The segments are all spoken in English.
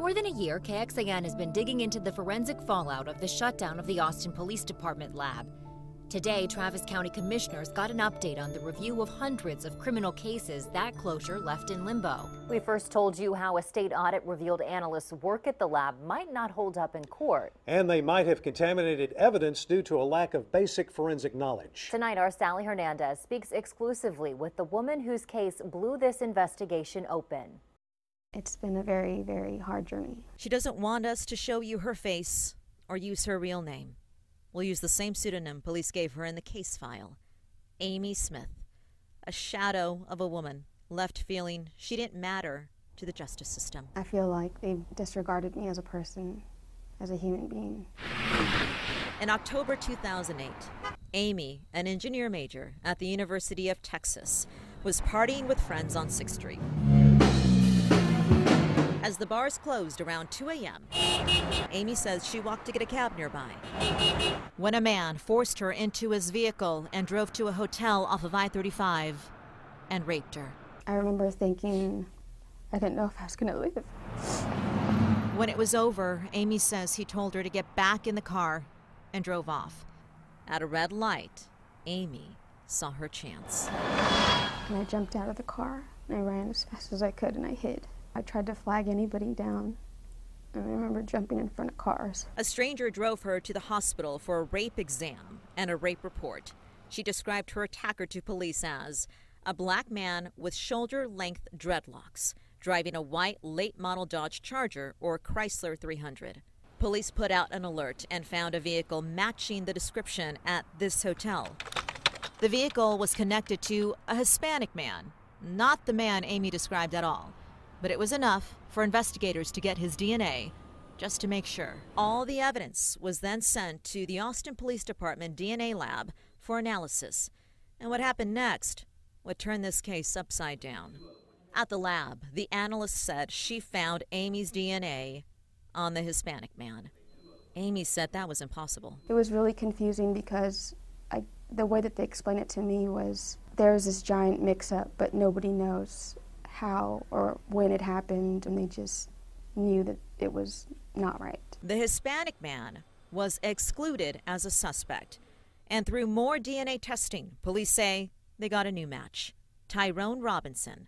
more than a year, KXAN has been digging into the forensic fallout of the shutdown of the Austin Police Department lab. Today, Travis County commissioners got an update on the review of hundreds of criminal cases that closure left in limbo. We first told you how a state audit revealed analysts' work at the lab might not hold up in court. And they might have contaminated evidence due to a lack of basic forensic knowledge. Tonight, our Sally Hernandez speaks exclusively with the woman whose case blew this investigation open. It's been a very, very hard journey. She doesn't want us to show you her face or use her real name. We'll use the same pseudonym police gave her in the case file, Amy Smith, a shadow of a woman left feeling she didn't matter to the justice system. I feel like they disregarded me as a person, as a human being. In October 2008, Amy, an engineer major at the University of Texas, was partying with friends on 6th Street. As the bars closed around 2 a.m., Amy says she walked to get a cab nearby when a man forced her into his vehicle and drove to a hotel off of I-35 and raped her. I remember thinking I didn't know if I was going to live. When it was over, Amy says he told her to get back in the car and drove off. At a red light, Amy saw her chance. And I jumped out of the car and I ran as fast as I could and I hid. I tried to flag anybody down, and I remember jumping in front of cars. A stranger drove her to the hospital for a rape exam and a rape report. She described her attacker to police as a black man with shoulder-length dreadlocks, driving a white late-model Dodge Charger or Chrysler 300. Police put out an alert and found a vehicle matching the description at this hotel. The vehicle was connected to a Hispanic man, not the man Amy described at all. But it was enough for investigators to get his DNA, just to make sure. All the evidence was then sent to the Austin Police Department DNA lab for analysis. And what happened next would turn this case upside down. At the lab, the analyst said she found Amy's DNA on the Hispanic man. Amy said that was impossible. It was really confusing because the way that they explained it to me was there's this giant mix-up, but nobody knows how or when it happened, and they just knew that it was not right. The Hispanic man was excluded as a suspect, and through more DNA testing, police say they got a new match, Tyrone Robinson,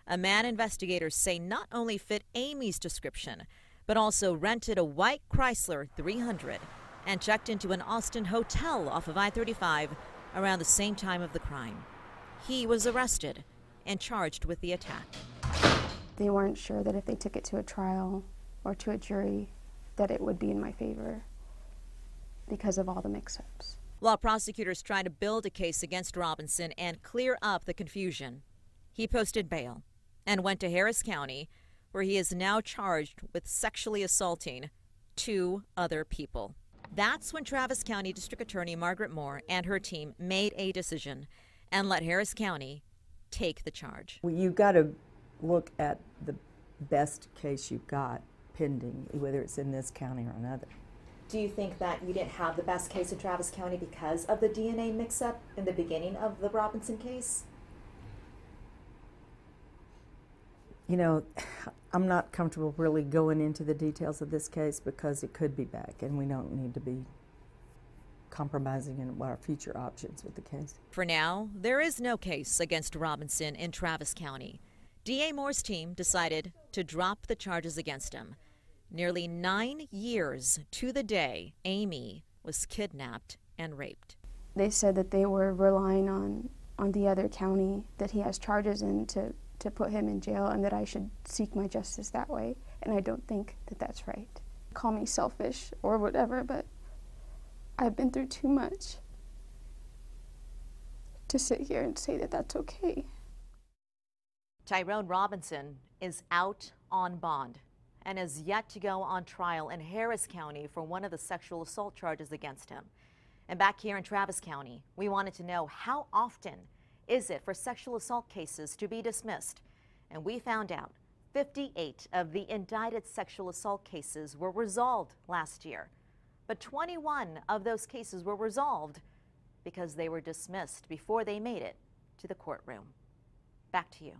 a man investigators say not only fit Amy's description, but also rented a white Chrysler 300 and checked into an Austin hotel off of I-35 around the same time of the crime. He was arrested and charged with the attack. They weren't sure that if they took it to a trial or to a jury that it would be in my favor because of all the mix-ups. While prosecutors try to build a case against Robinson and clear up the confusion, he posted bail and went to Harris County, where he is now charged with sexually assaulting 2 other people. That's when Travis County District Attorney Margaret Moore and her team made a decision and let Harris County take the charge. Well, you've got to look at the best case you've got pending, whether it's in this county or another. Do you think that you didn't have the best case in Travis County because of the DNA mix-up in the beginning of the Robinson case? You know, I'm not comfortable really going into the details of this case because it could be back, and we don't need to be compromising in our future options with the case. For now, there is no case against Robinson in Travis County. DA Moore's team decided to drop the charges against him. Nearly 9 years to the day Amy was kidnapped and raped. They said that they were relying on the other county that he has charges in to put him in jail, and that I should seek my justice that way. And I don't think that that's right. Call me selfish or whatever, but I've been through too much to sit here and say that that's okay. Tyrone Robinson is out on bond and is yet to go on trial in Harris County for one of the sexual assault charges against him. And back here in Travis County, we wanted to know how often is it for sexual assault cases to be dismissed? And we found out 58 of the indicted sexual assault cases were resolved last year. But 21 of those cases were resolved because they were dismissed before they made it to the courtroom. Back to you.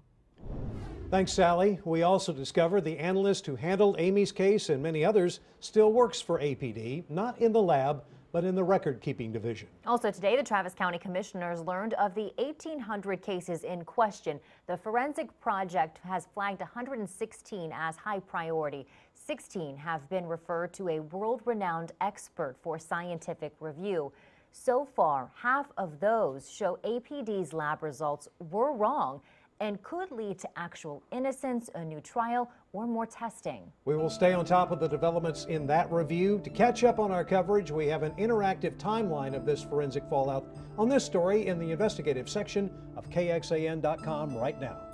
Thanks, Sally. We also discovered the analyst who handled Amy's case and many others still works for APD, not in the lab, but in the record-keeping division. Also today, the Travis County Commissioners learned of the 1,800 cases in question. The Forensic Project has flagged 116 as high priority. 16 have been referred to a world-renowned expert for scientific review. So far, half of those show APD's lab results were wrong and could lead to actual innocence, a new trial, or more testing. We will stay on top of the developments in that review. To catch up on our coverage, we have an interactive timeline of this forensic fallout on this story in the investigative section of KXAN.com right now.